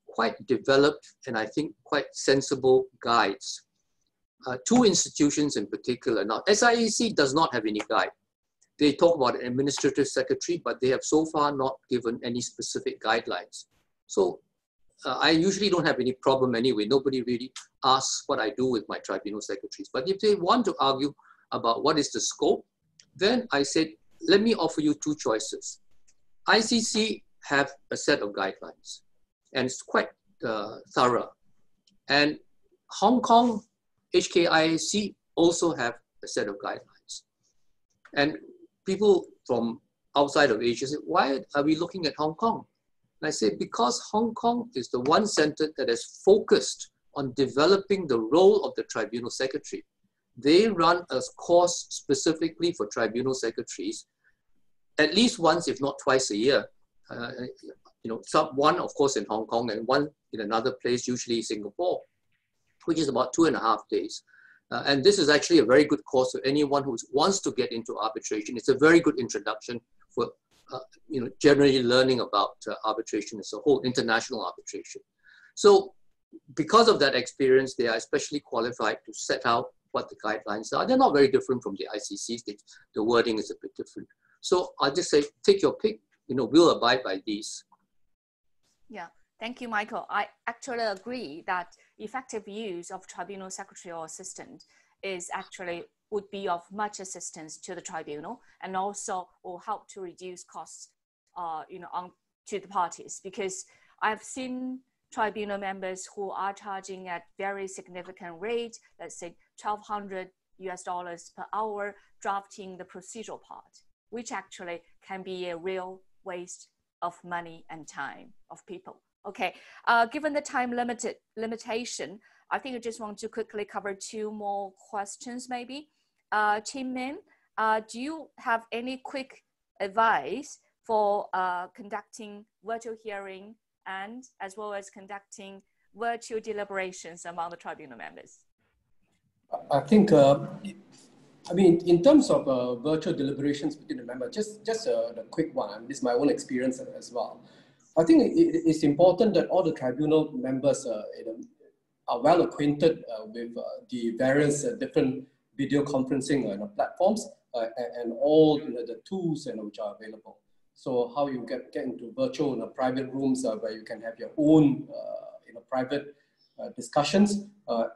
D: quite developed and I think quite sensible guides. Two institutions in particular. Now, SIAC does not have any guide. They talk about an administrative secretary, but they have so far not given any specific guidelines. So I usually don't have any problem anyway. Nobody really asks what I do with my tribunal secretaries. But if they want to argue about what is the scope, then I said, let me offer you two choices. ICC have a set of guidelines, and it's quite thorough. And Hong Kong HKIAC also have a set of guidelines. And people from outside of Asia say, why are we looking at Hong Kong? And I say, because Hong Kong is the one center that has focused on developing the role of the tribunal secretary. They run a course specifically for tribunal secretaries, at least once, if not twice a year. You know, one, of course, in Hong Kong, and one in another place, usually Singapore, which is about 2.5 days. And this is actually a very good course for anyone who wants to get into arbitration. It's a very good introduction for you know, generally learning about arbitration as a whole, international arbitration. So because of that experience, they are especially qualified to set out what the guidelines are. They're not very different from the ICC's. The wording is a bit different. So I'll just say, take your pick. You know, we'll abide by these.
B: Yeah, thank you, Michael. I actually agree that effective use of tribunal secretary or assistant is actually would be of much assistance to the tribunal, and also will help to reduce costs, you know, to the parties. Because I've seen tribunal members who are charging at very significant rate, let's say $1,200 per hour, drafting the procedural part, which actually can be a real waste of money and time of people. Okay, given the time limitation, I think I just want to quickly cover two more questions maybe. Mien, do you have any quick advice for conducting virtual hearing and as well as conducting virtual deliberations among the tribunal members?
G: I think, I mean, in terms of virtual deliberations between the members, just a quick one. This is my own experience as well. I think it's important that all the tribunal members are well acquainted with the various different video conferencing platforms and all the tools which are available. So how you get into virtual private rooms where you can have your own private discussions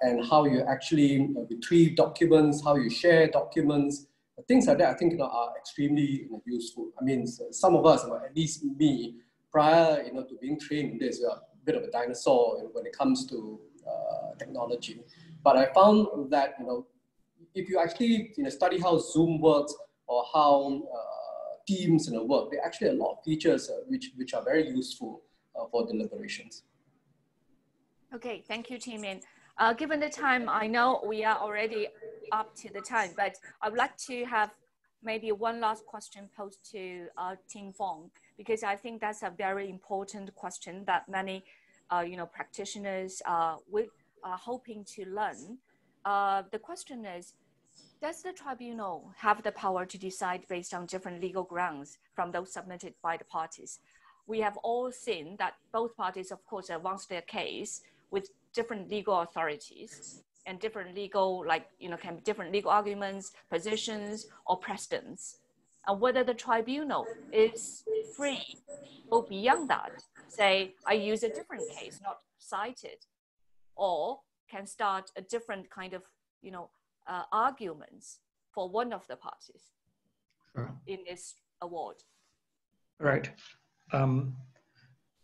G: and how you actually retrieve documents, how you share documents, things like that. I think are extremely useful. I mean, some of us, at least me, prior to being trained in this, a bit of a dinosaur when it comes to technology. But I found that if you actually study how Zoom works or how Teams work, there are actually a lot of features which are very useful for deliberations.
B: Okay, thank you, Mien. Given the time, I know we are already up to the time, but I would like to have maybe one last question posed to Feng, because I think that's a very important question that many practitioners are hoping to learn. The question is, does the tribunal have the power to decide based on different legal grounds from those submitted by the parties? We have all seen that both parties, of course, advance their case with different legal authorities and different legal, can be different legal arguments, positions, or precedents. And whether the tribunal is free to go beyond that, say, I use a different case, not cited, or can start a different kind of, arguments for one of the parties in this award.
E: Right. An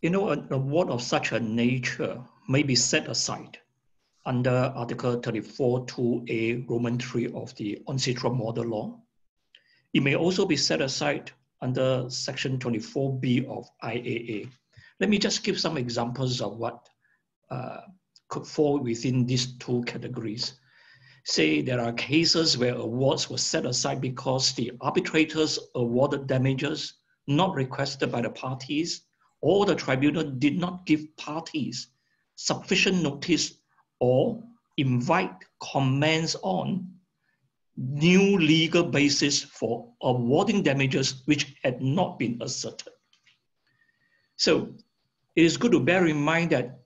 E: award of such a nature may be set aside under Article 34(2)(a) Roman 3 of the Ancestral Model Law. It may also be set aside under Section 24B of IAA. Let me just give some examples of what could fall within these two categories. Say there are cases where awards were set aside because the arbitrators awarded damages not requested by the parties, or the tribunal did not give parties sufficient notice or invite comments on new legal basis for awarding damages which had not been asserted. So it is good to bear in mind that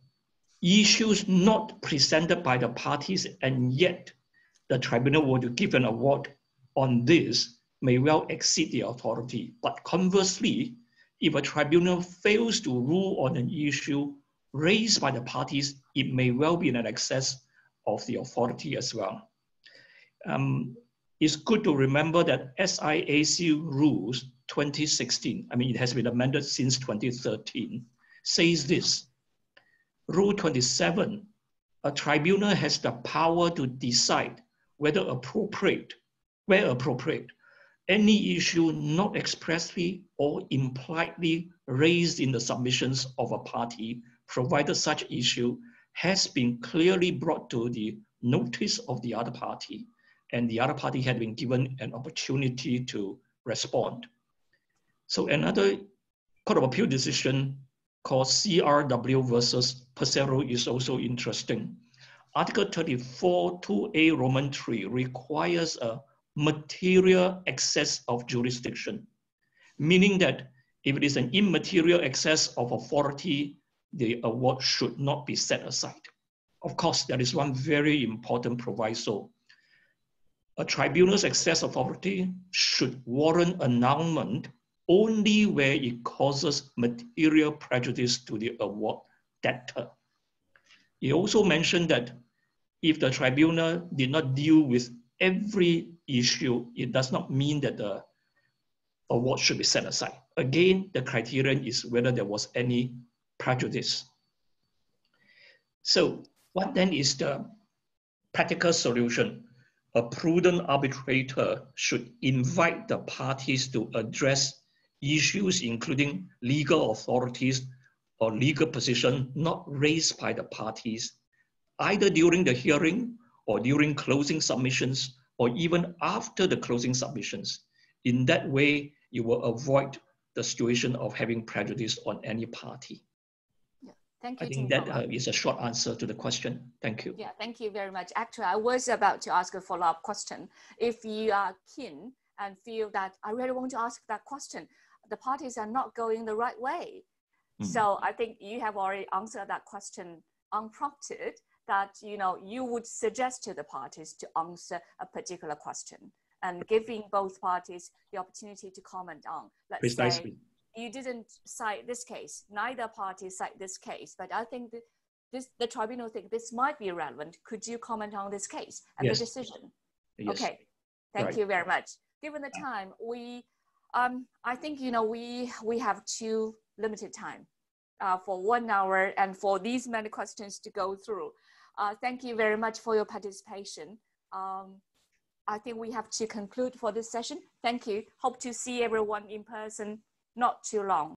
E: issues not presented by the parties and yet the tribunal were to give an award on this may well exceed the authority. But conversely, if a tribunal fails to rule on an issue raised by the parties, it may well be in excess of the authority as well. It's good to remember that SIAC Rules 2016, I mean, it has been amended since 2013, says this. Rule 27, a tribunal has the power to decide whether appropriate, where appropriate, any issue not expressly or impliedly raised in the submissions of a party, provided such issue has been clearly brought to the notice of the other party, and the other party had been given an opportunity to respond. So another Court of Appeal decision called CRW versus Procedural is also interesting. Article 34(2)(a) Roman 3 requires a material excess of jurisdiction, meaning that if it is an immaterial excess of authority, the award should not be set aside. Of course, there is one very important proviso. A tribunal's excess authority should warrant annulment only where it causes material prejudice to the award debtor. He also mentioned that if the tribunal did not deal with every issue, it does not mean that the award should be set aside. Again, the criterion is whether there was any prejudice. So what then is the practical solution? A prudent arbitrator should invite the parties to address issues including legal authorities or legal position not raised by the parties, either during the hearing or during closing submissions or even after the closing submissions. In that way, you will avoid the situation of having prejudice on any party.
B: Yeah, thank you.
E: I think that is a short answer to the question. Thank you.
B: Yeah, thank you very much. Actually, I was about to ask a follow-up question. If you are keen and feel that I really want to ask that question, the parties are not going the right way, So I think you have already answered that question unprompted, that you would suggest to the parties to answer a particular question and giving both parties the opportunity to comment on. Let's say you didn't cite this case, neither party cite this case, but I think the tribunal think this might be relevant. Could you comment on this case and the decision?
E: Yes.
B: Okay, thank you very much. Given the time, I think we have too limited time for 1 hour and for these many questions to go through. Thank you very much for your participation. I think we have to conclude for this session. Thank you. Hope to see everyone in person not too long.